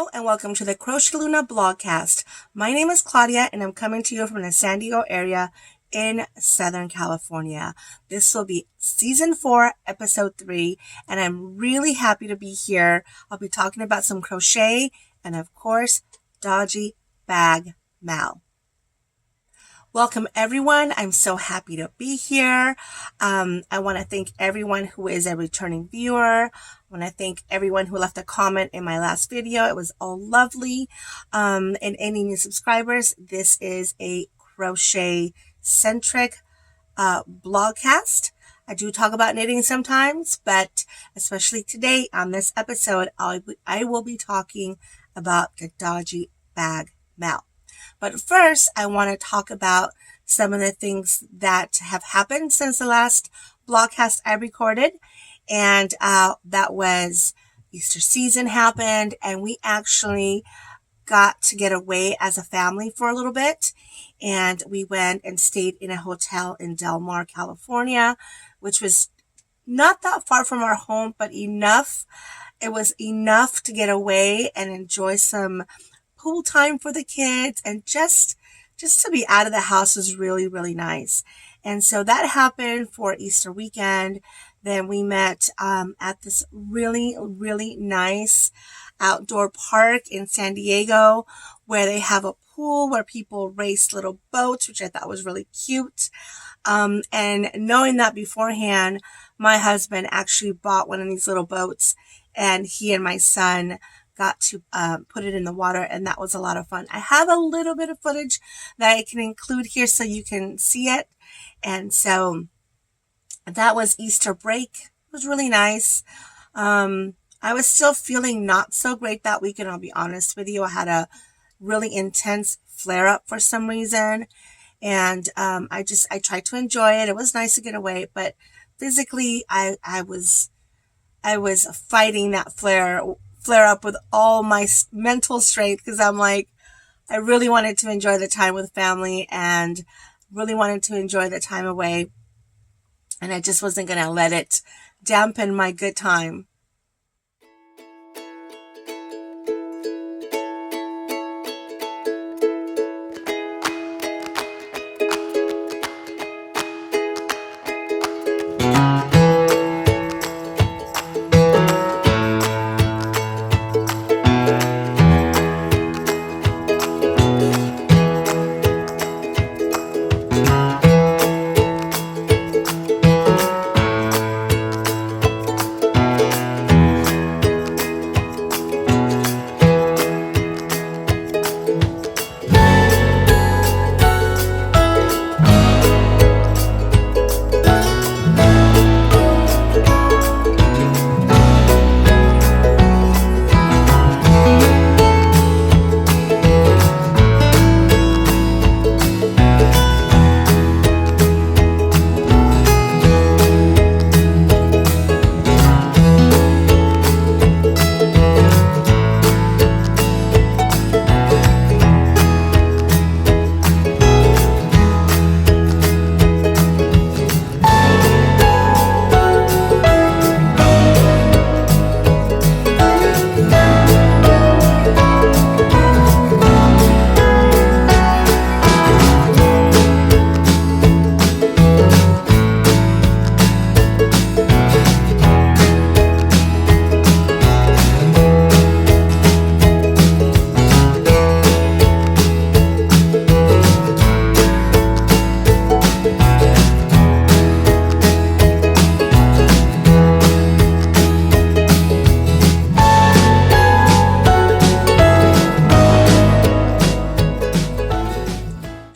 Hello and welcome to the Crochet Luna Vlogcast. My name is Claudia and I'm coming to you from the San Diego area in Southern California. This will be season 4, episode 3, and I'm really happy to be here. I'll be talking about some crochet and of course, Dodgy Bag Mal. Welcome everyone. I'm so happy to be here. I want to thank everyone who is a returning viewer. I want to thank everyone who left a comment in my last video. It was all lovely. And any new subscribers, this is a crochet centric blogcast. I do talk about knitting sometimes, but especially today on this episode, I will be talking about the Dodgy Bag Mal. But first, I want to talk about some of the things that have happened since the last vlogcast I recorded. And that was Easter season happened, and we actually got to get away as a family for a little bit. And we went and stayed in a hotel in Del Mar, California, which was not that far from our home, but enough. It was enough to get away and enjoy some pool time for the kids, and just to be out of the house was really, really nice. And so that happened for Easter weekend. Then we met at this really, really nice outdoor park in San Diego where they have a pool where people race little boats, which I thought was really cute. And knowing that beforehand, my husband actually bought one of these little boats, and he and my son got to put it in the water, and that was a lot of fun. I have a little bit of footage that I can include here so you can see it. And so that was Easter break. It was really nice. I was still feeling not so great that weekend, I'll be honest with you. I had a really intense flare-up for some reason, and I tried to enjoy it. It was nice to get away, but physically I was fighting that flare up with all my mental strength, because I'm like, I really wanted to enjoy the time with family and really wanted to enjoy the time away, and I just wasn't going to let it dampen my good time.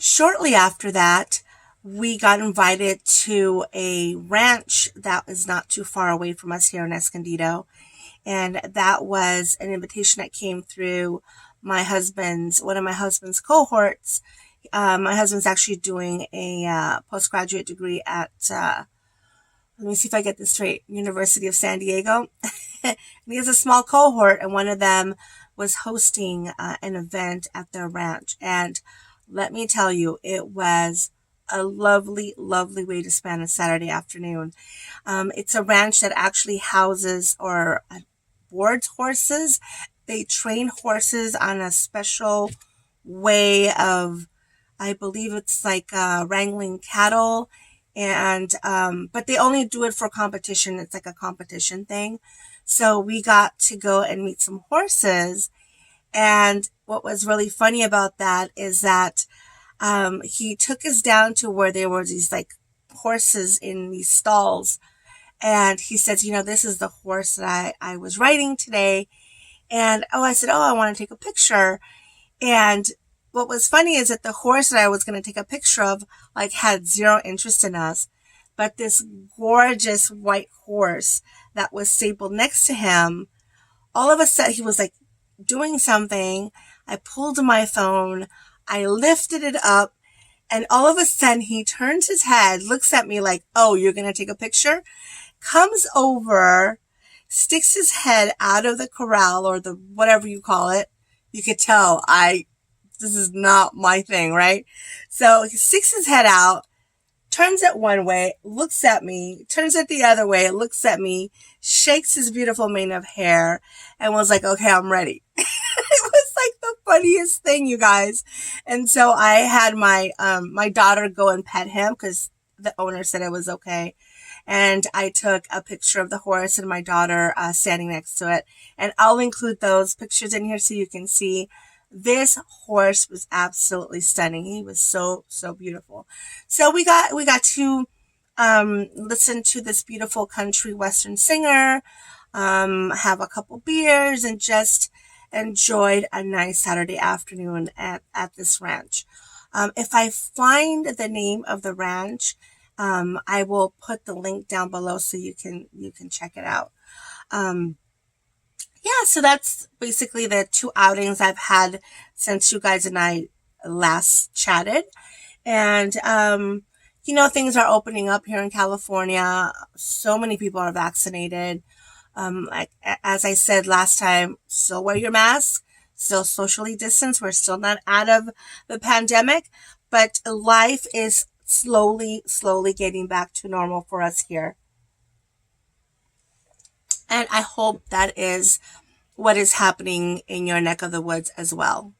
Shortly after that, we got invited to a ranch that is not too far away from us here in Escondido. And that was an invitation that came through one of my husband's cohorts. My husband's actually doing a postgraduate degree at, let me see if I get this straight, University of San Diego. And he has a small cohort, and one of them was hosting an event at their ranch. And let me tell you, it was a lovely, lovely way to spend a Saturday afternoon. It's a ranch that actually houses or boards horses. they train horses on a special way of, I believe it's like wrangling cattle, and but they only do it for competition. It's like a competition thing. So we got to go and meet some horses, and what was really funny about that is that he took us down to where there were these like horses in these stalls, and he says, this is the horse that I was riding today. And I said, I want to take a picture. And what was funny is that the horse that I was going to take a picture of like had zero interest in us, but this gorgeous white horse that was stabled next to him, all of a sudden he was like doing something. I pulled my phone, I lifted it up, and all of a sudden he turns his head, looks at me like, oh, you're going to take a picture? Comes over, sticks his head out of the corral or the whatever you call it. You could tell this is not my thing, right? So he sticks his head out, turns it one way, looks at me, turns it the other way, looks at me, shakes his beautiful mane of hair, and was like, okay, I'm ready. It was like the funniest thing, you guys. And so I had my daughter go and pet him because the owner said it was okay. And I took a picture of the horse and my daughter standing next to it. And I'll include those pictures in here so you can see. This horse was absolutely stunning. He was so, so beautiful. So we got to listen to this beautiful country western singer, have a couple beers, and just enjoyed a nice Saturday afternoon at this ranch. If I find the name of the ranch, I will put the link down below so you can check it out. Yeah, so that's basically the 2 outings I've had since you guys and I last chatted. And, things are opening up here in California. So many people are vaccinated. Like, as I said last time, still wear your mask, still socially distance. We're still not out of the pandemic, but life is slowly getting back to normal for us here. And I hope that is what is happening in your neck of the woods as well.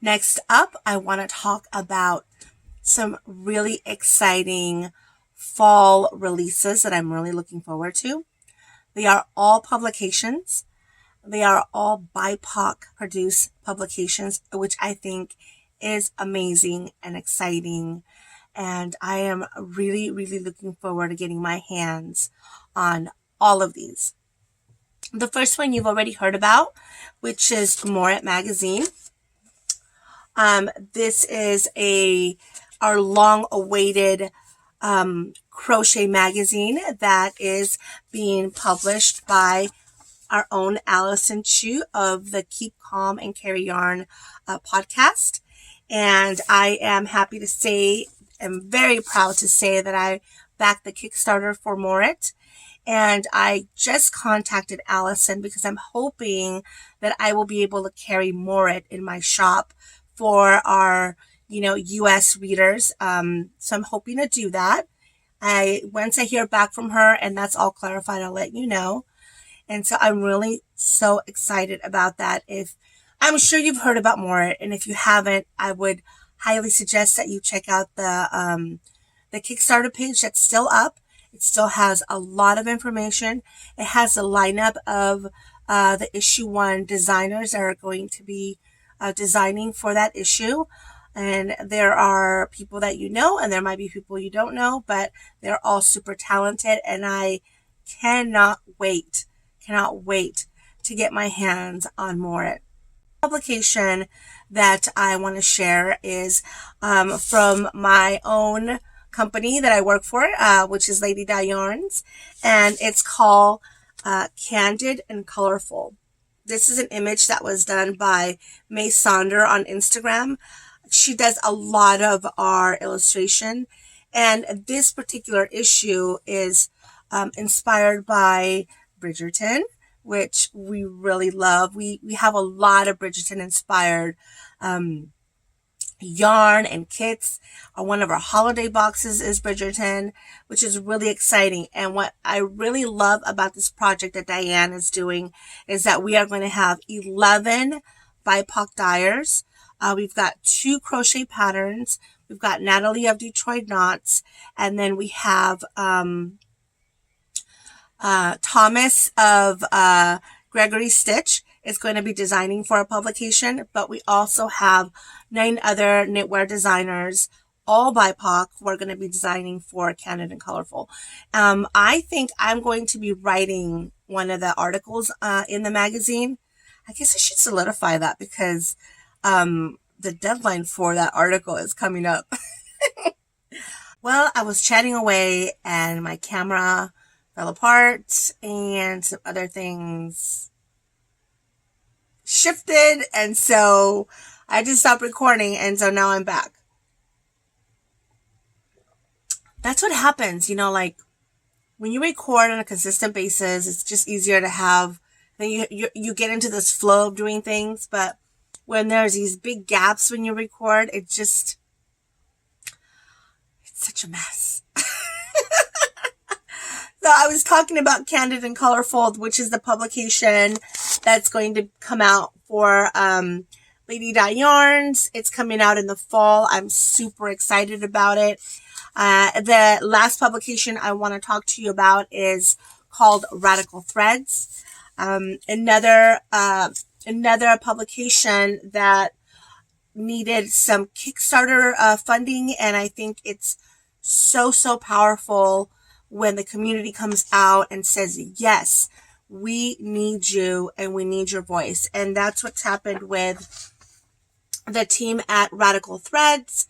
Next up, I want to talk about some really exciting fall releases that I'm really looking forward to. They are all publications. They are all BIPOC produced publications, which I think is amazing and exciting. And I am really looking forward to getting my hands on all of these. The first one you've already heard about, which is Crochet Magazine. This is our long-awaited crochet magazine that is being published by our own Allison Chu of the Keep Calm and Carry Yarn podcast. And I am happy to say, I'm very proud to say that I backed the Kickstarter for Morit. And I just contacted Allison because I'm hoping that I will be able to carry Morit in my shop for our, U.S. readers. So I'm hoping to do that. Once I hear back from her and that's all clarified, I'll let you know. And so I'm really so excited about that. I'm sure you've heard about Morit, and if you haven't, I would highly suggest that you check out the Kickstarter page that's still up. It still has a lot of information. It has a lineup of the issue 1 designers that are going to be designing for that issue. And there are people that you know, and there might be people you don't know, but they're all super talented, and I cannot wait to get my hands on Morit. Publication that I want to share is from my own company that I work for, which is Lady Di Yarns, and it's called Candid and Colorful. This is an image that was done by May Sonder on Instagram. She does a lot of our illustration, and this particular issue is inspired by Bridgerton, which we really love. We have a lot of Bridgerton inspired yarn and kits. One of our holiday boxes is Bridgerton, which is really exciting. And what I really love about this project that Diane is doing is that we are going to have 11 BIPOC dyers. We've got 2 crochet patterns. We've got Natalie of Detroit Knots, and then we have Thomas of Gregory Stitch is going to be designing for a publication, but we also have 9 other knitwear designers, all BIPOC, who are going to be designing for Candid and Colorful. I think I'm going to be writing one of the articles in the magazine. I guess I should solidify that because the deadline for that article is coming up. Well, I was chatting away and my camera fell apart and some other things shifted, and so I just stopped recording, and so now I'm back. That's what happens, like when you record on a consistent basis, it's just easier to have, then you get into this flow of doing things, but when there's these big gaps when you record, it's such a mess. So I was talking about Candid and Colorful, which is the publication that's going to come out for Lady Di Yarns. It's coming out in the fall. I'm super excited about it. The last publication I want to talk to you about is called Radical Threads. Another publication that needed some Kickstarter funding, and I think it's so powerful when the community comes out and says, yes, we need you and we need your voice. And that's what's happened with the team at Radical Threads.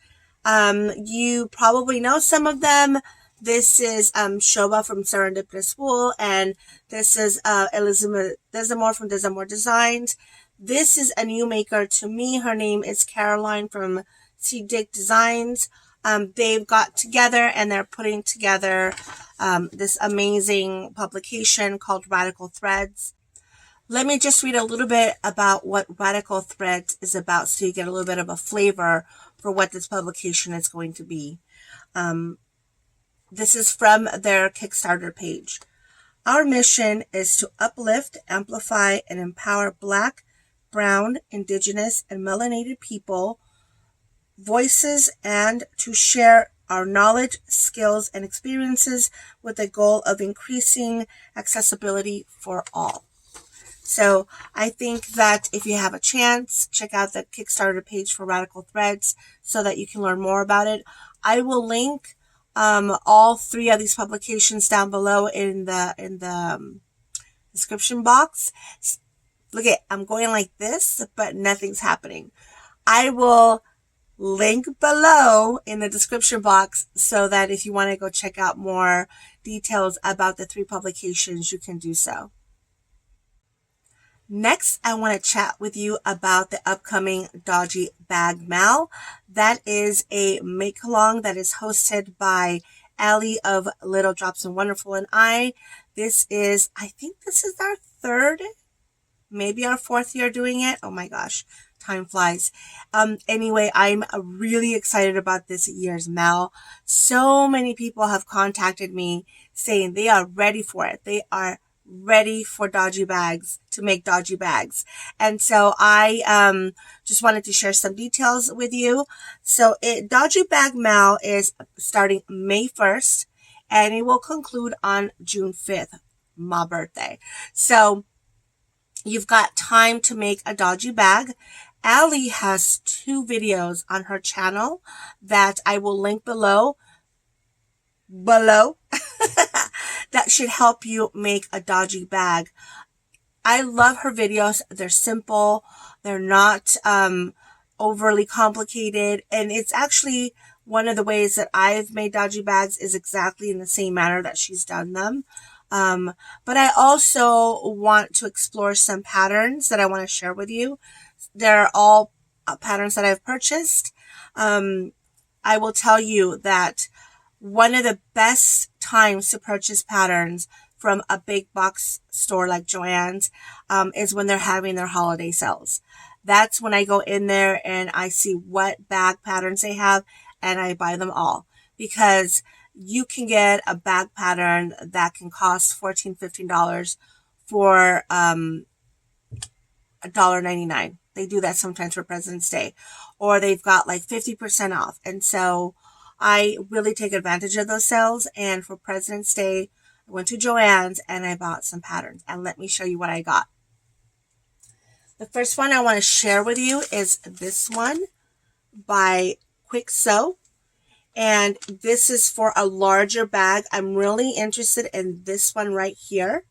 You probably know some of them. This is Shoba from Serendipitous Wool, and this is Elizabeth Desamore from Desamore Designs. This is a new maker to me. Her name is Caroline from Sea Dick Designs. They've got together and they're putting together this amazing publication called Radical Threads. Let me just read a little bit about what Radical Threads is about so you get a little bit of a flavor for what this publication is going to be. This is from their Kickstarter page. Our mission is to uplift, amplify, and empower Black, Brown, Indigenous, and melanated people voices, and to share our knowledge, skills, and experiences with the goal of increasing accessibility for all. So I think that if you have a chance, check out the Kickstarter page for Radical Threads so that you can learn more about it. I will link all 3 of these publications down below in the description box. Look at, I'm going like this, but nothing's happening. I will link below in the description box so that if you want to go check out more details about the 3 publications, you can do so. Next, I want to chat with you about the upcoming Dodgy Bag Mal. That is a make-along that is hosted by Allie of Little Drops and Wonderful and I think this is our 3rd, maybe our 4th year doing it. Oh my gosh. Time flies. Anyway, I'm really excited about this year's Mal. So many people have contacted me saying they are ready for it. They are ready for dodgy bags, to make dodgy bags. And so I just wanted to share some details with you. So Dodgy Bag Mal is starting May 1st and it will conclude on June 5th, my birthday. So you've got time to make a dodgy bag. Allie has 2 videos on her channel that I will link below that should help you make a dodgy bag. I love her videos. They're simple. They're not overly complicated. And it's actually one of the ways that I've made dodgy bags is exactly in the same manner that she's done them. But I also want to explore some patterns that I want to share with you. They're all patterns that I've purchased. I will tell you that one of the best times to purchase patterns from a big box store like Joann's is when they're having their holiday sales. That's when I go in there and I see what bag patterns they have and I buy them all, because you can get a bag pattern that can cost $14, $15 for $1.99. They do that sometimes for President's Day, or they've got like 50% off. And so I really take advantage of those sales. And for President's Day, I went to Joann's and I bought some patterns. And let me show you what I got. The first one I want to share with you is this one by Quick Sew. And this is for a larger bag. I'm really interested in this one right here.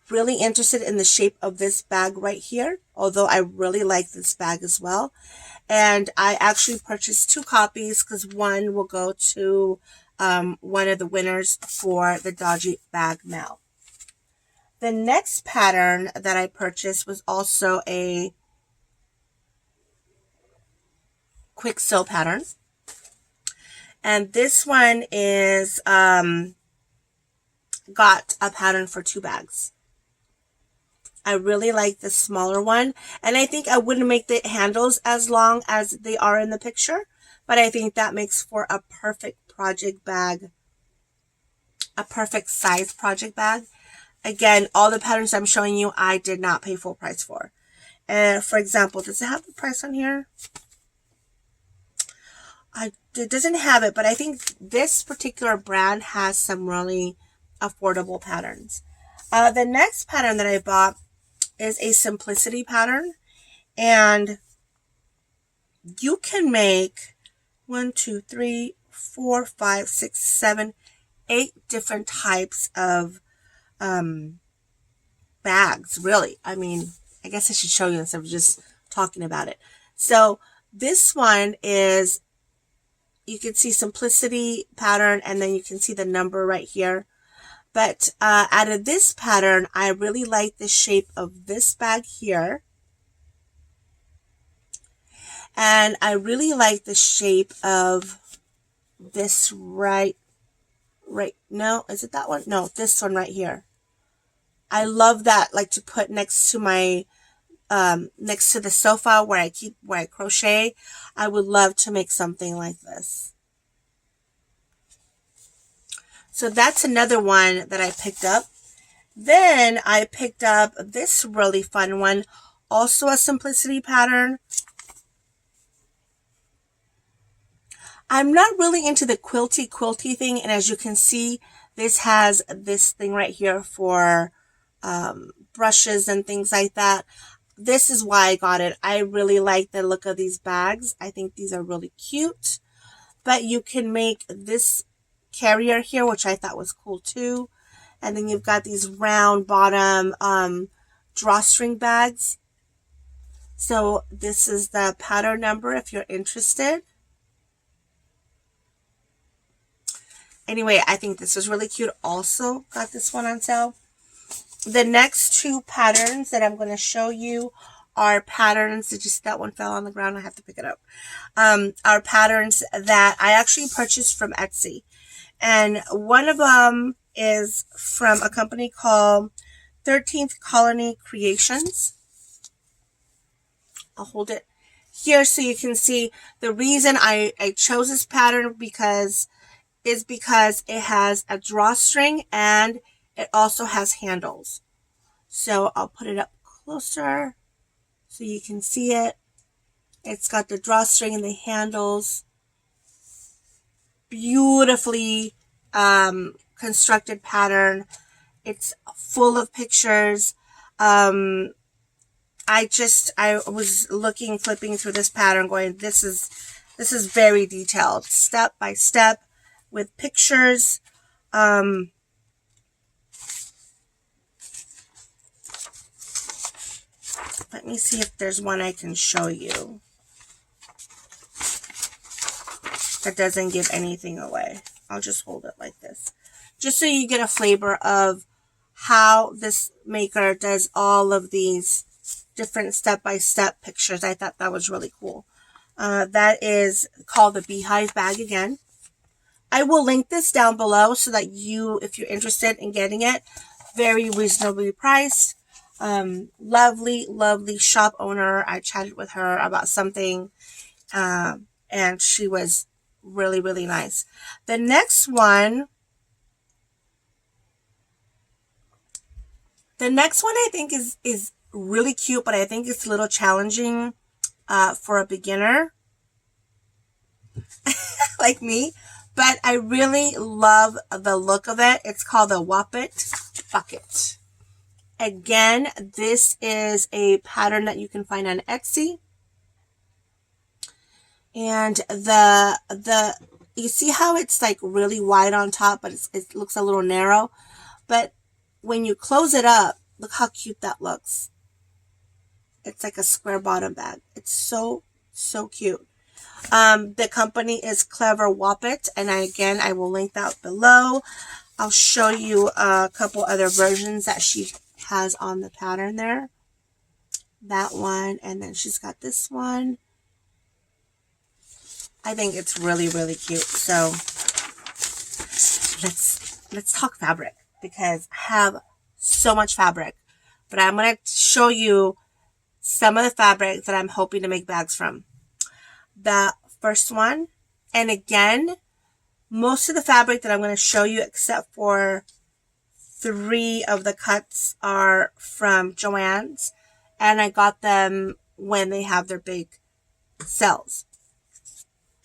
Really interested in the shape of this bag right here, although I really like this bag as well. And I actually purchased 2 copies because one will go to one of the winners for the Dodgy Bag Mal. The next pattern that I purchased was also a Quick Sew pattern. And this one is got a pattern for 2 bags. I really like the smaller one, and I think I wouldn't make the handles as long as they are in the picture, but I think that makes for a perfect project bag, a perfect size project bag. Again, all the patterns I'm showing you, I did not pay full price for. For example, does it have the price on here? It doesn't have it, but I think this particular brand has some really affordable patterns. The next pattern that I bought is a simplicity pattern, and you can make 1, 2, 3, 4, 5, 6, 7, 8 different types of bags, really. I mean, I guess I should show you instead of just talking about it. So this one is, you can see simplicity pattern, and then you can see the number right here. But out of this pattern, I really like the shape of this bag here. And I really like the shape of this no, is it that one? No, this one right here. I love that, like to put next to my, next to the sofa where I crochet. I would love to make something like this. So that's another one that I picked up. Then I picked up this really fun one, also a simplicity pattern. I'm not really into the quilty thing, and as you can see, this has this thing right here for brushes and things like that. This is why I got it. I really like the look of these bags. I think these are really cute. But you can make this carrier here, which I thought was cool too. And then you've got these round bottom drawstring bags. So this is the pattern number if you're interested. Anyway, I think this is really cute. Also got this one on sale. The next 2 patterns that I'm going to show you are patterns. Did you see that one fell on the ground? I have to pick it up. Are patterns that I actually purchased from Etsy. And one of them is from a company called 13th Colony Creations. I'll hold it here so you can see the reason I chose this pattern is because it has a drawstring and it also has handles. So I'll put it up closer so you can see it. It's got the drawstring and the handles. Beautifully constructed pattern. It's full of pictures. I was flipping through this pattern going, this is very detailed, step by step with pictures. Let me see if there's one I can show you that doesn't give anything away. I'll just hold it like this, just so you get a flavor of how this maker does all of these different step-by-step pictures. I thought that was really cool. That is called the Beehive Bag again. I will link this down below so that you, if you're interested in getting it, very reasonably priced. Lovely, lovely shop owner. I chatted with her about something, and she was really, really nice. The next one I think is really cute, but I think it's a little challenging for a beginner like me. But I really love the look of it. It's called the Whoppit Bucket. Again, this is a pattern that you can find on Etsy. And you see how it's like really wide on top, but it looks a little narrow. But when you close it up, look how cute that looks. It's like a square bottom bag. It's so, so cute. The company is Clever Whoppit, and I will link that below. I'll show you a couple other versions that she has on the pattern there. That one, and then she's got this one. I think it's really, really cute. So let's talk fabric, because I have so much fabric. But I'm going to show you some of the fabric that I'm hoping to make bags from. The first one, and again, most of the fabric that I'm going to show you, except for 3 of the cuts, are from Joann's, and I got them when they have their big sales.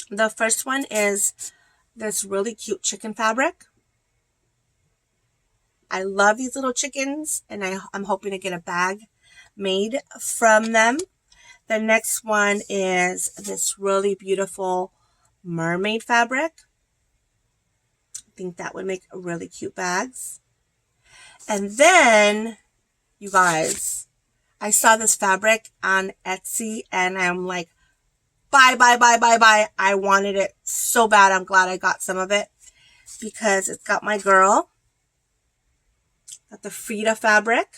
The first one is this really cute chicken fabric. I love these little chickens, and I'm hoping to get a bag made from them. The next one is this really beautiful mermaid fabric. I think that would make really cute bags. And then, you guys, I saw this fabric on Etsy, and I'm like, buy. I wanted it so bad. I'm glad I got some of it, because it's got my girl. Got the Frida fabric.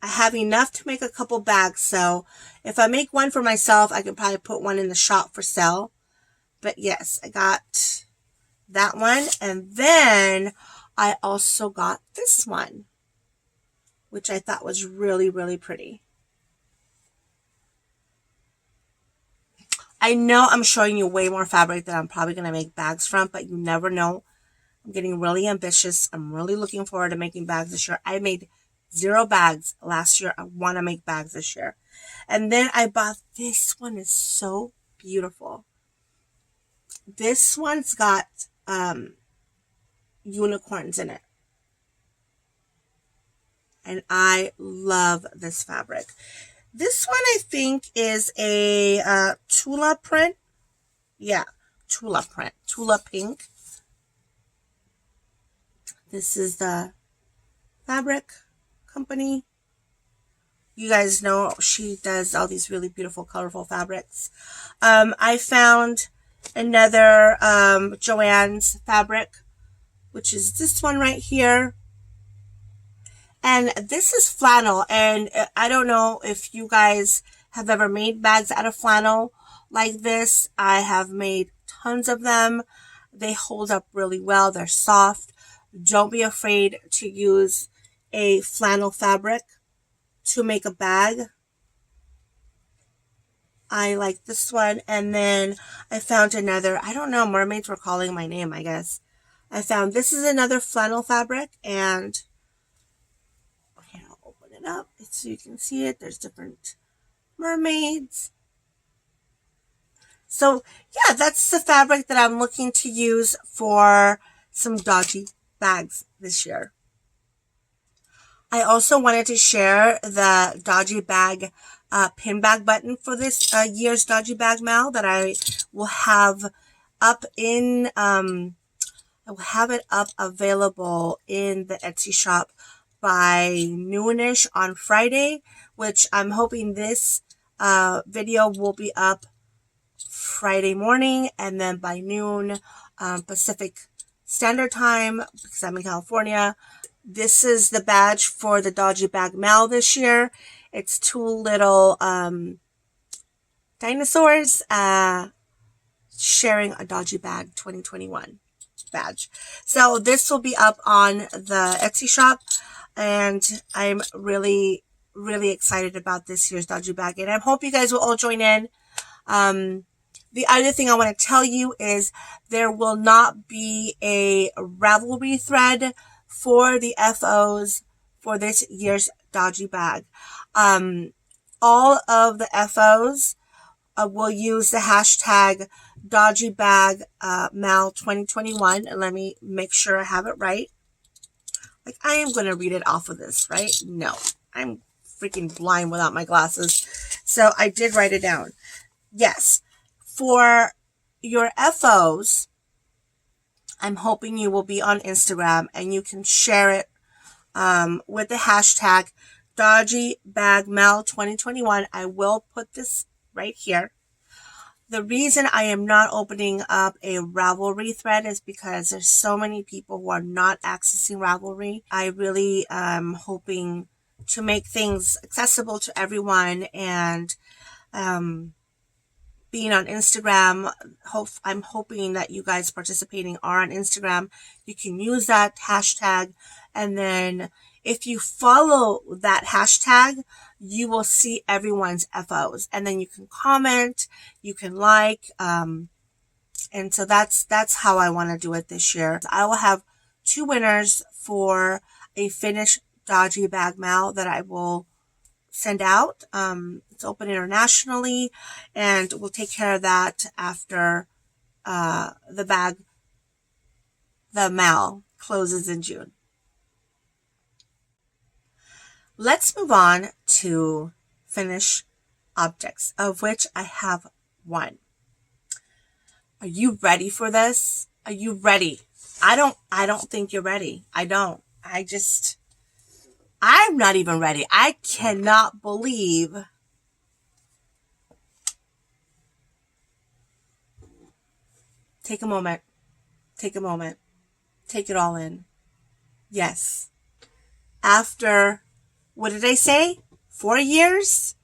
I have enough to make a couple bags, so if I make one for myself, I can probably put one in the shop for sale. But yes, I got that one, and then I also got this one, which I thought was really, really pretty. I know I'm showing you way more fabric that I'm probably going to make bags from, but you never know. I'm getting really ambitious. I'm really looking forward to making bags this year. I made 0 bags last year. I want to make bags this year. And then I bought this one. Is so beautiful. This one's got unicorns in it. And I love this fabric. This one I think is a Tula print. Yeah, Tula print. Tula pink. This is the fabric company. You guys know she does all these really beautiful, colorful fabrics. I found another Joann's fabric, which is this one right here. And this is flannel, and I don't know if you guys have ever made bags out of flannel like this. I have made tons of them. They hold up really well. They're soft. Don't be afraid to use a flannel fabric to make a bag. I like this one. And then I found another, I don't know, mermaids were calling my name, I guess. I found this is another flannel fabric, and I'll open it up so you can see it. There's different mermaids. So yeah, that's the fabric that I'm looking to use for some dodgy bags this year. I also wanted to share the Dodgy Bag Pinback button for this year's Dodgy Bag Mal that I will have up in, I will have it up available in the Etsy shop by noonish on Friday, which I'm hoping this video will be up Friday morning, and then by noon Pacific Standard Time, because I'm in California. This is the badge for the Dodgy Bag Mal this year. It's 2 little dinosaurs sharing a Dodgy Bag 2021 badge. So this will be up on the Etsy shop, and I'm really excited about this year's Dodgy Bag, and I hope you guys will all join in. The other thing I want to tell you is there will not be a Ravelry thread for the FOs for this year's Dodgy Bag. All of the FOs will use the hashtag Dodgy Bag Mal 2021. And let me make sure I have it right. Like, I am going to read it off of this, right? No, I'm freaking blind without my glasses. So I did write it down. Yes, for your FOs, I'm hoping you will be on Instagram and you can share it with the hashtag Dodgy Bag Mal 2021. I will put this right here. The reason I am not opening up a Ravelry thread is because there's so many people who are not accessing Ravelry. I really am hoping to make things accessible to everyone, and being on Instagram, I'm hoping that you guys participating are on Instagram. You can use that hashtag, and then if you follow that hashtag, you will see everyone's FOs, and then you can comment, you can like, and so that's how I want to do it this year. I will have 2 winners for a finished Dodgy Bag Mal that I will send out. It's open internationally, and we'll take care of that after the Mal closes in June. Let's move on to finished objects, of which I have 1. Are you ready for this? Are you ready? I don't think you're ready. I'm not even ready. I cannot believe take a moment. Take it all in. Yes. After, what did I say? 4 years?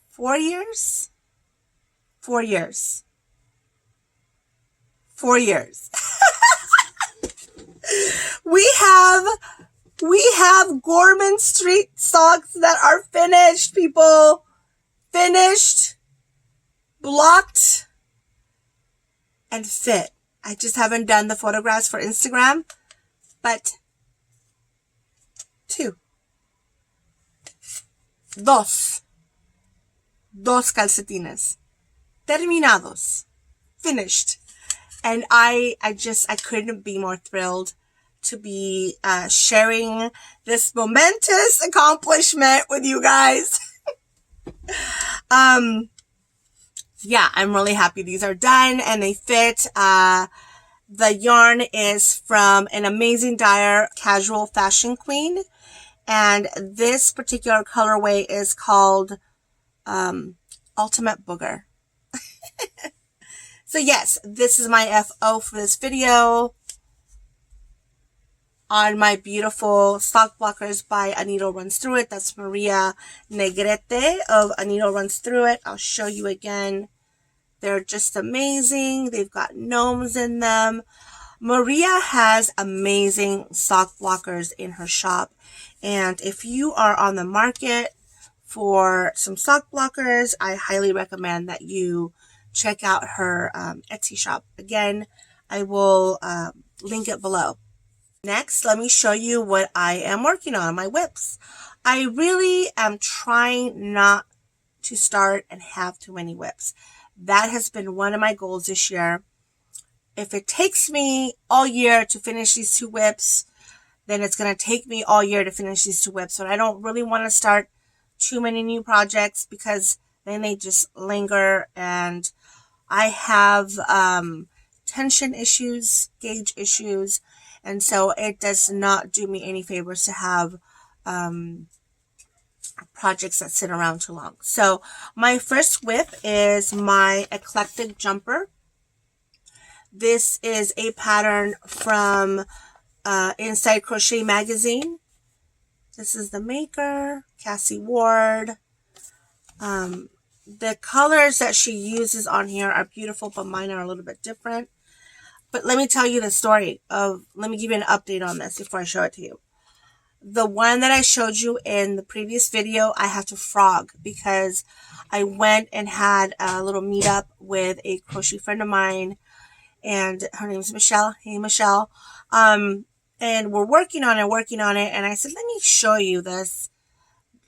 4 years? 4 years. 4 years. We have Gorman Street socks that are finished, people. Finished, blocked, and fit. I just haven't done the photographs for Instagram, but 2. Dos calcetines. Terminados. Finished. And I couldn't be more thrilled to be sharing this momentous accomplishment with you guys. Yeah, I'm really happy these are done and they fit. The yarn is from an amazing dyer, Casual Fashion Queen. And this particular colorway is called Ultimate Booger. So yes, this is my FO for this video on my beautiful sock blockers by A Needle Runs Through It. That's Maria Negrete of A Needle Runs Through It. I'll show you again. They're just amazing. They've got gnomes in them. Maria has amazing sock blockers in her shop. And if you are on the market for some sock blockers, I highly recommend that you check out her Etsy shop. Again, I will link it below. Next, let me show you what I am working on, my whips. I really am trying not to start and have too many whips. That has been one of my goals this year. If it takes me all year to finish these 2 whips, then it's going to take me all year to finish these 2 whips. So I don't really want to start too many new projects because then they just linger, and I have tension issues, gauge issues, and so it does not do me any favors to have projects that sit around too long. So my first whip is my Eclectic jumper. This is a pattern from Inside Crochet Magazine. This is the maker, Cassie Ward. the colors that she uses on here are beautiful, but mine are a little bit different. But let me tell you the story let me give you an update on this before I show it to you. The one that I showed you in the previous video, I had to frog because I went and had a little meetup with a crochet friend of mine, and her name is Michelle. Hey, Michelle. And we're working on it, and I said, let me show you this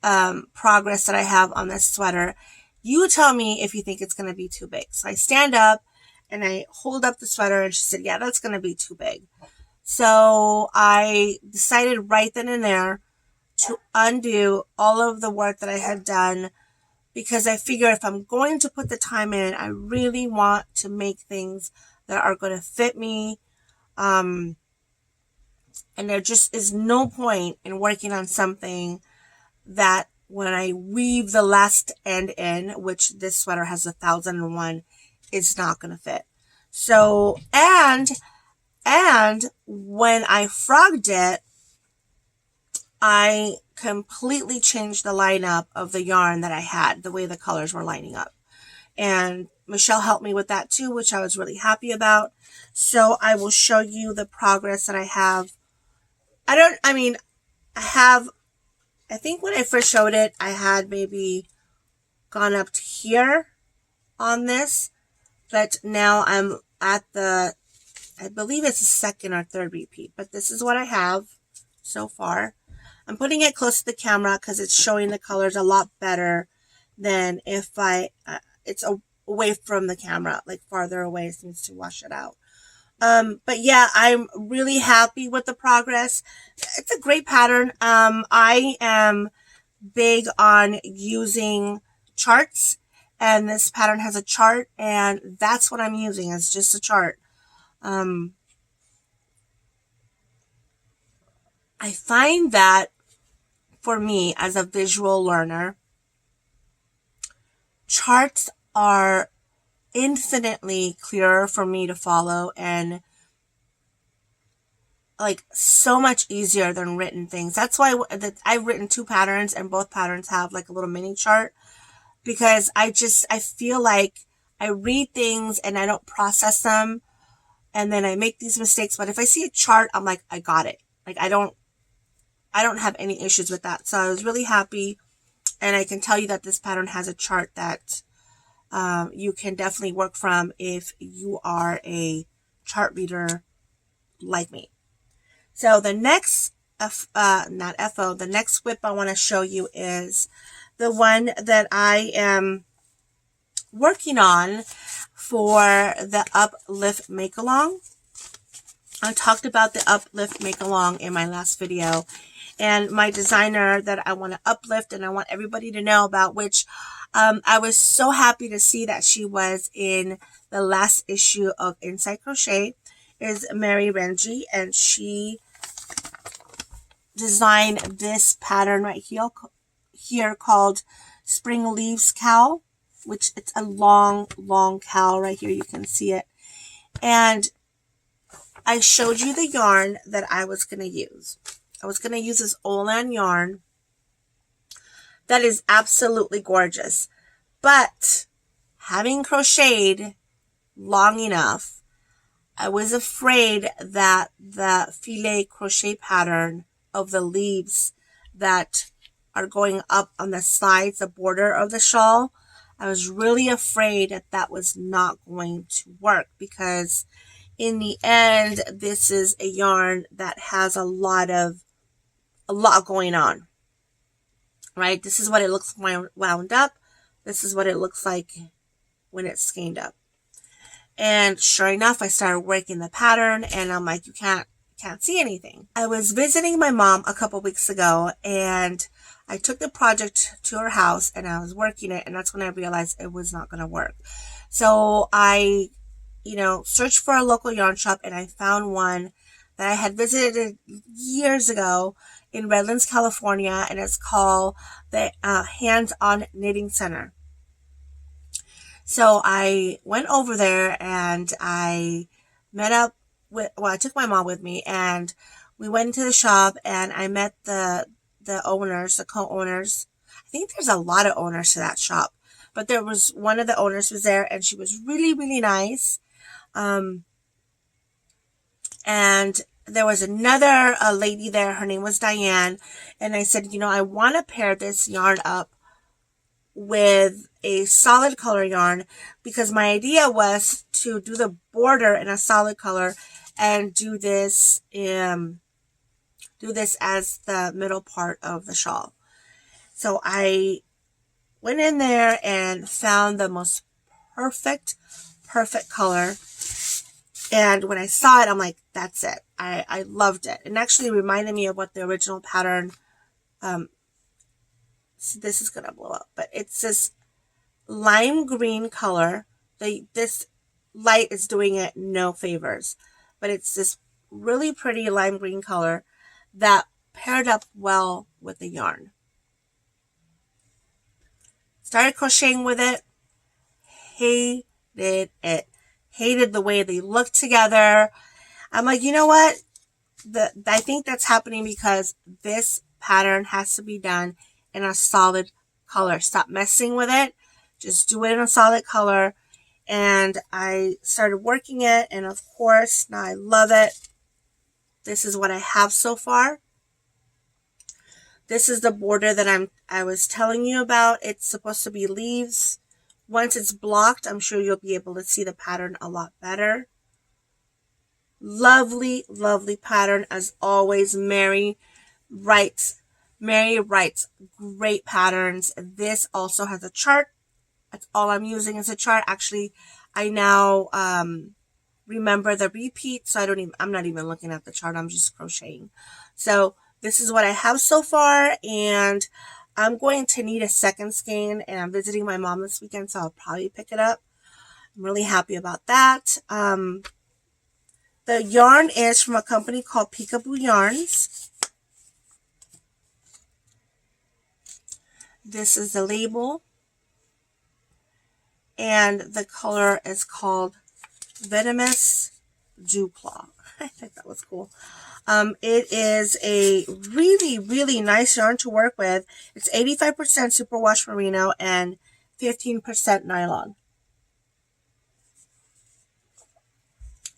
progress that I have on this sweater. You tell me if you think it's going to be too big. So I stand up and I hold up the sweater, and she said, yeah, that's going to be too big. So I decided right then and there to undo all of the work that I had done, because I figure if I'm going to put the time in, I really want to make things that are going to fit me. And there just is no point in working on something that when I weave the last end in, which this sweater has 1,001, is not going to fit. So, and when I frogged it, I completely changed the lineup of the yarn that I had, the way the colors were lining up. And Michelle helped me with that too, which I was really happy about. So I will show you the progress that I have. I think when I first showed it, I had maybe gone up to here on this, but now I'm at I believe it's the second or third repeat, but this is what I have so far. I'm putting it close to the camera because it's showing the colors a lot better than if it's away from the camera, like farther away. It seems to wash it out. But yeah, I'm really happy with the progress. It's a great pattern. I am big on using charts, and this pattern has a chart, and that's what I'm using. It's just a chart. I find that for me as a visual learner, charts are infinitely clearer for me to follow and like so much easier than written things. That's why I've written 2 patterns, and both patterns have like a little mini chart, because I feel like I read things and I don't process them, and then I make these mistakes. But if I see a chart, I'm like, I got it. Like I don't have any issues with that. So I was really happy, and I can tell you that this pattern has a chart that you can definitely work from if you are a chart reader like me. So the next, the next whip I want to show you is the one that I am working on for the Uplift Make Along. I talked about the Uplift Make Along in my last video, and my designer that I want to uplift and I want everybody to know about, which I was so happy to see that she was in the last issue of Inside Crochet, is Mary Renji, and she designed this pattern right here called Spring Leaves Cowl, which it's a long cowl right here. You can see it. And I showed you the yarn that I was going to use. I was going to use this Olan yarn that is absolutely gorgeous. But having crocheted long enough, I was afraid that the filet crochet pattern of the leaves that are going up on the sides, the border of the shawl, I was really afraid that that was not going to work, because in the end, this is a yarn that has a lot going on, right? This is what it looks wound up. This is what it looks like when it's skeined up. And sure enough, I started working the pattern, and I'm like, you can't see anything. I was visiting my mom a couple weeks ago, and I took the project to her house and I was working it, and that's when I realized it was not going to work. So I, searched for a local yarn shop, and I found one that I had visited years ago in Redlands, California, and it's called the Hands-On Knitting Center. So I went over there and I met up with, I took my mom with me, and we went into the shop, and I met the owners, the co-owners. I think there's a lot of owners to that shop, but there was one of the owners was there, and she was really, really nice. And there was another lady there. Her name was Diane. And I said, I want to pair this yarn up with a solid color yarn, because my idea was to do the border in a solid color and do this as the middle part of the shawl. So I went in there and found the most perfect color. And when I saw it, I'm like, that's it. I loved it. It actually reminded me of what the original pattern, so this is going to blow up, but it's this lime green color. This light is doing it no favors, but it's this really pretty lime green color that paired up well with the yarn. Started crocheting with it. Hated it. Hated the way they looked together. I'm like, you know what? I think that's happening because this pattern has to be done in a solid color. Stop messing with it. Just do it in a solid color. And I started working it, and of course, now I love it. This is what I have so far. This is the border that I was telling you about. It's supposed to be leaves. Once it's blocked, I'm sure you'll be able to see the pattern a lot better. Lovely, lovely pattern as always. Mary writes great patterns. This also has a chart. That's all I'm using is a chart. Actually, I now remember the repeat, so I'm not even looking at the chart. I'm just crocheting. So this is what I have so far, and I'm going to need a second skein, and I'm visiting my mom this weekend, so I'll probably pick it up. I'm really happy about that. The yarn is from a company called Peakaboo Yarns. This is the label, and the color is called Venomous Dewclaw. I think that was cool. It is a really, really nice yarn to work with. It's 85% superwash merino and 15% nylon.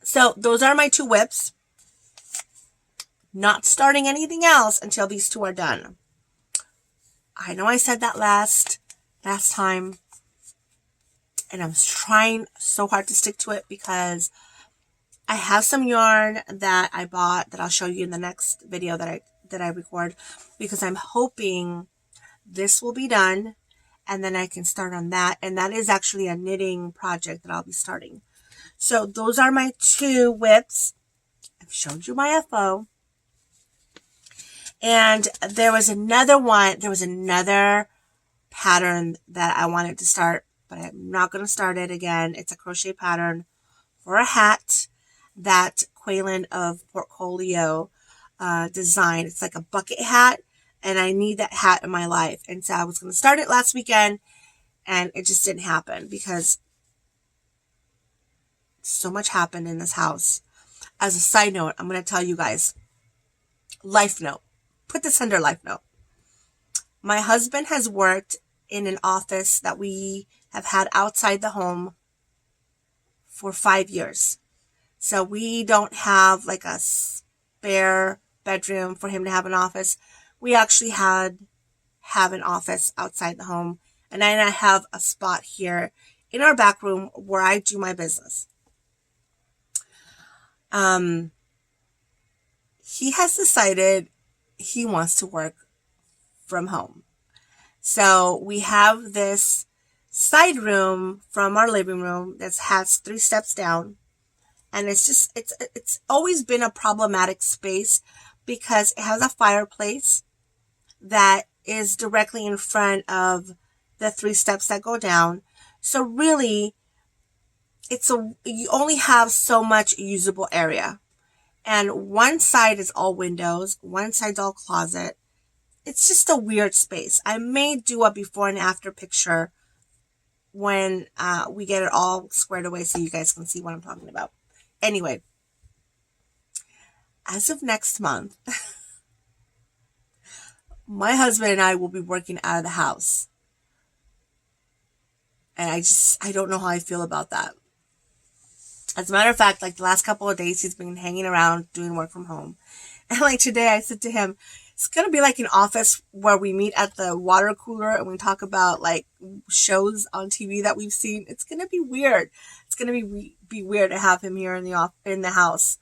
So those are my two whips. Not starting anything else until these two are done. I know I said that last time, and I'm trying so hard to stick to it because I have some yarn that I bought that I'll show you in the next video that I record, because I'm hoping this will be done and then I can start on that. And that is actually a knitting project that I'll be starting. So those are my two whips. I've showed you my FO. And there was another pattern that I wanted to start, but I'm not going to start it again. It's a crochet pattern for a hat that Quaylen of Portfolio designed. It's like a bucket hat, and I need that hat in my life. And so I was going to start it last weekend, and it just didn't happen because so much happened in this house. As a side note, I'm going to tell you guys, life note. Put this under life note. My husband has worked in an office that we have had outside the home for 5 years. So we don't have like a spare bedroom for him to have an office. We actually have an office outside the home. And then I have a spot here in our back room where I do my business. He has decided he wants to work from home. So we have this side room from our living room that has 3 steps down. And it's always been a problematic space because it has a fireplace that is directly in front of the 3 steps that go down. So really, you only have so much usable area. And one side is all windows, one side's all closet. It's just a weird space. I may do a before and after picture when we get it all squared away so you guys can see what I'm talking about. Anyway, as of next month, my husband and I will be working out of the house. And I don't know how I feel about that. As a matter of fact, like the last couple of days, he's been hanging around doing work from home. And like today, I said to him, it's going to be like an office where we meet at the water cooler and we talk about like shows on TV that we've seen. It's going to be weird. It's going to be weird to have him here in the house.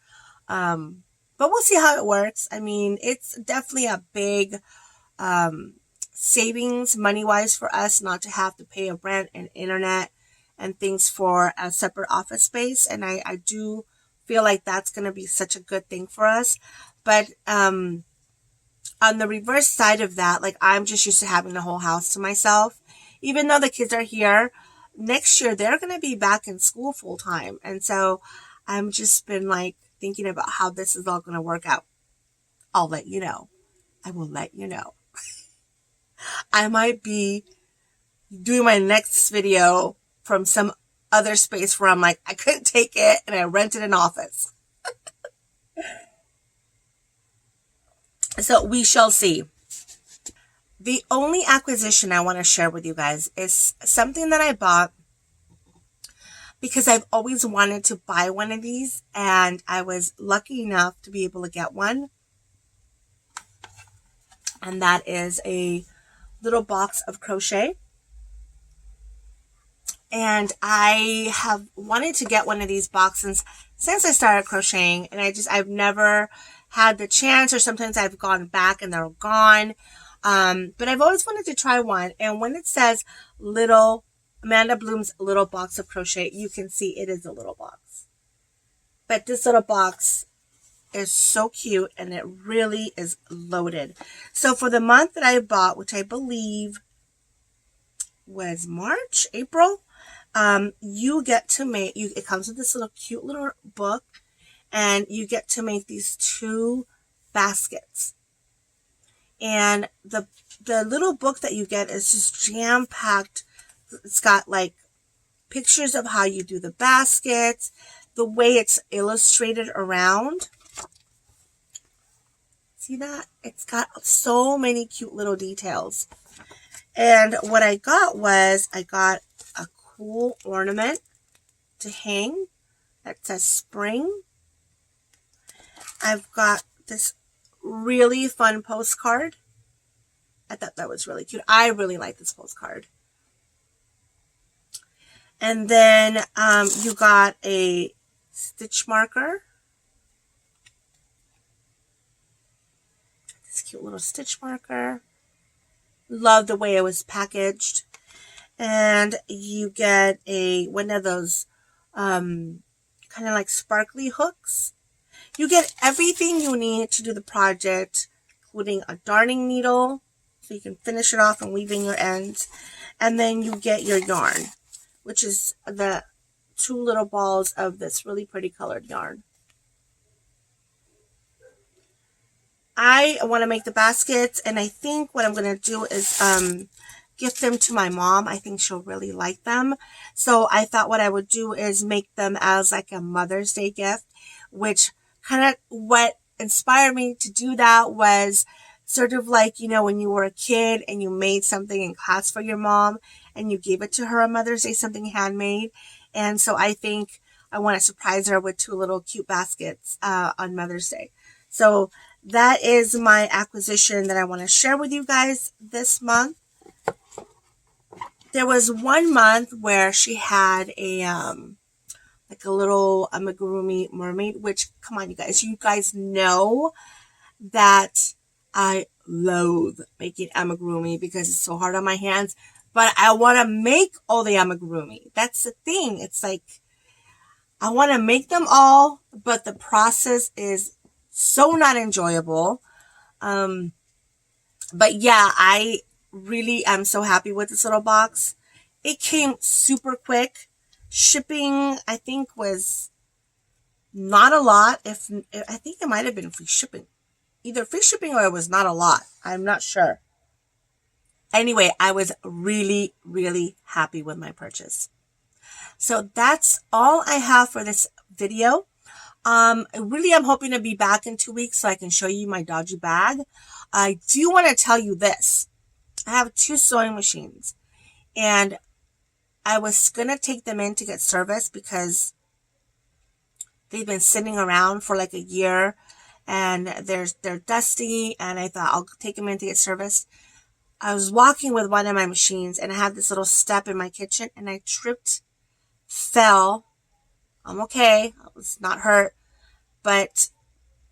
But we'll see how it works. I mean, it's definitely a big savings money-wise for us not to have to pay a rent and internet and things for a separate office space. And I do feel like that's going to be such a good thing for us. But on the reverse side of that, like I'm just used to having the whole house to myself. Even though the kids are here, next year they're going to be back in school full time. And so I'm just been like thinking about how this is all going to work out. I'll let you know. I will let you know. I might be doing my next video from some other space where I'm like, I couldn't take it and I rented an office. So we shall see. The only acquisition I want to share with you guys is something that I bought because I've always wanted to buy one of these, and I was lucky enough to be able to get one. And that is a little box of crochet. And I have wanted to get one of these boxes since I started crocheting, and I've never had the chance, or sometimes I've gone back and they're gone. But I've always wanted to try one. And when it says Amanda Bloom's little box of crochet, you can see it is a little box. But this little box is so cute, and it really is loaded. So for the month that I bought, which I believe was March, April, you get to make, it comes with this little cute little book, and you get to make these 2 baskets. And the little book that you get is just jam-packed. It's got like pictures of how you do the baskets, the way it's illustrated around. See that? It's got so many cute little details. And what I got was, I got a cool ornament to hang that says spring. I've got this really fun postcard. I thought that was really cute. I really like this postcard. And then you got a stitch marker. This cute little stitch marker. Love the way it was packaged. And you get one of those kind of like sparkly hooks. You get everything you need to do the project, including a darning needle, so you can finish it off and weave in your ends. And then you get your yarn, which is the 2 little balls of this really pretty colored yarn. I want to make the baskets, and I think what I'm going to do is gift them to my mom. I think she'll really like them. So I thought what I would do is make them as like a Mother's Day gift, which kind of what inspired me to do that was sort of like, you know, when you were a kid and you made something in class for your mom and you gave it to her on Mother's Day, something handmade. And so I think I want to surprise her with 2 little cute baskets on Mother's Day. So that is my acquisition that I want to share with you guys this month. There was one month where she had a like a little amigurumi mermaid, which, come on, you guys know that I loathe making amigurumi because it's so hard on my hands, but I want to make all the amigurumi. That's the thing. It's like, I want to make them all, but the process is so not enjoyable. But yeah, I really am so happy with this little box. It came super quick. Shipping, I think, was not a lot. I think it might have been free shipping. Either free shipping or it was not a lot. I'm not sure. Anyway, I was really, really happy with my purchase. So that's all I have for this video. Really, I'm hoping to be back in 2 weeks so I can show you my dodgy bag. I do want to tell you this. I have 2 sewing machines, and I was going to take them in to get service because they've been sitting around for like a year and they're dusty, and I thought I'll take them in to get serviced. I was walking with one of my machines and I had this little step in my kitchen and I tripped, fell. I'm okay. I was not hurt, but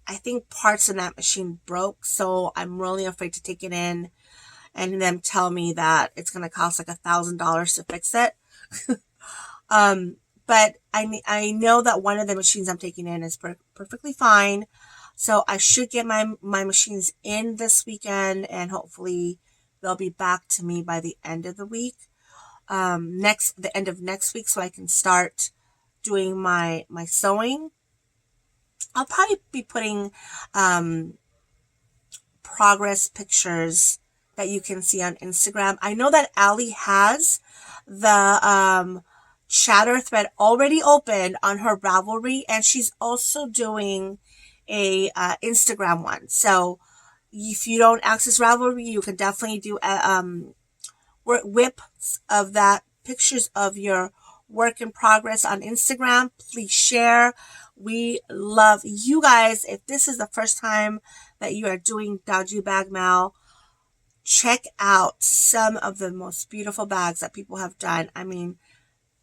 I think parts of that machine broke, so I'm really afraid to take it in and them tell me that it's going to cost like $1,000 to fix it. But I know that one of the machines I'm taking in is perfectly fine. So I should get my machines in this weekend, and hopefully they'll be back to me by the end of the week. The end of next week, so I can start doing my sewing. I'll probably be putting progress pictures that you can see on Instagram. I know that Allie has the chatter thread already open on her Ravelry, and she's also doing a Instagram one. So if you don't access Ravelry, you can definitely do whips of that, pictures of your work in progress on Instagram. Please share. We love you guys. If this is the first time that you are doing Dodgy Bag Mal, check out some of the most beautiful bags that people have done. I mean,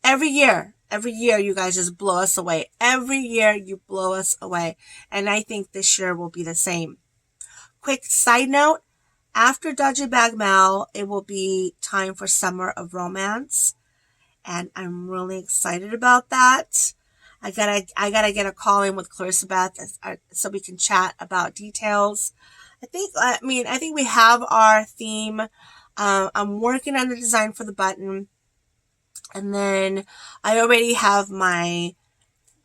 every year you guys just blow us away. Every year you blow us away. And I think this year will be the same. Quick side note, after Dodgy Bag Mal, it will be time for Summer of Romance. And I'm really excited about that. I gotta get a call in with Clarissa Beth so we can chat about details. I think we have our theme. I'm working on the design for the button. And then I already have my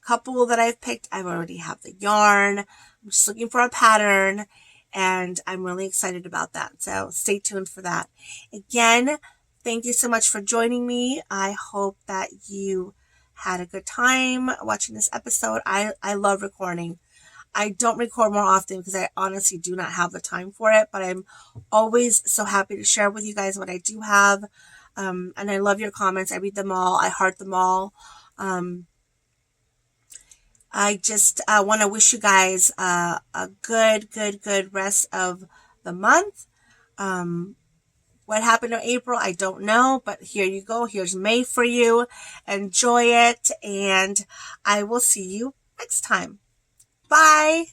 couple that I've picked. I already have the yarn. I'm just looking for a pattern, and I'm really excited about that. So stay tuned for that. Again, thank you so much for joining me. I hope that you had a good time watching this episode. I love recording. I don't record more often because I honestly do not have the time for it, but I'm always so happy to share with you guys what I do have. And I love your comments. I read them all. I heart them all. I just want to wish you guys a good rest of the month. What happened in April, I don't know, but here you go. Here's May for you. Enjoy it, and I will see you next time. Bye.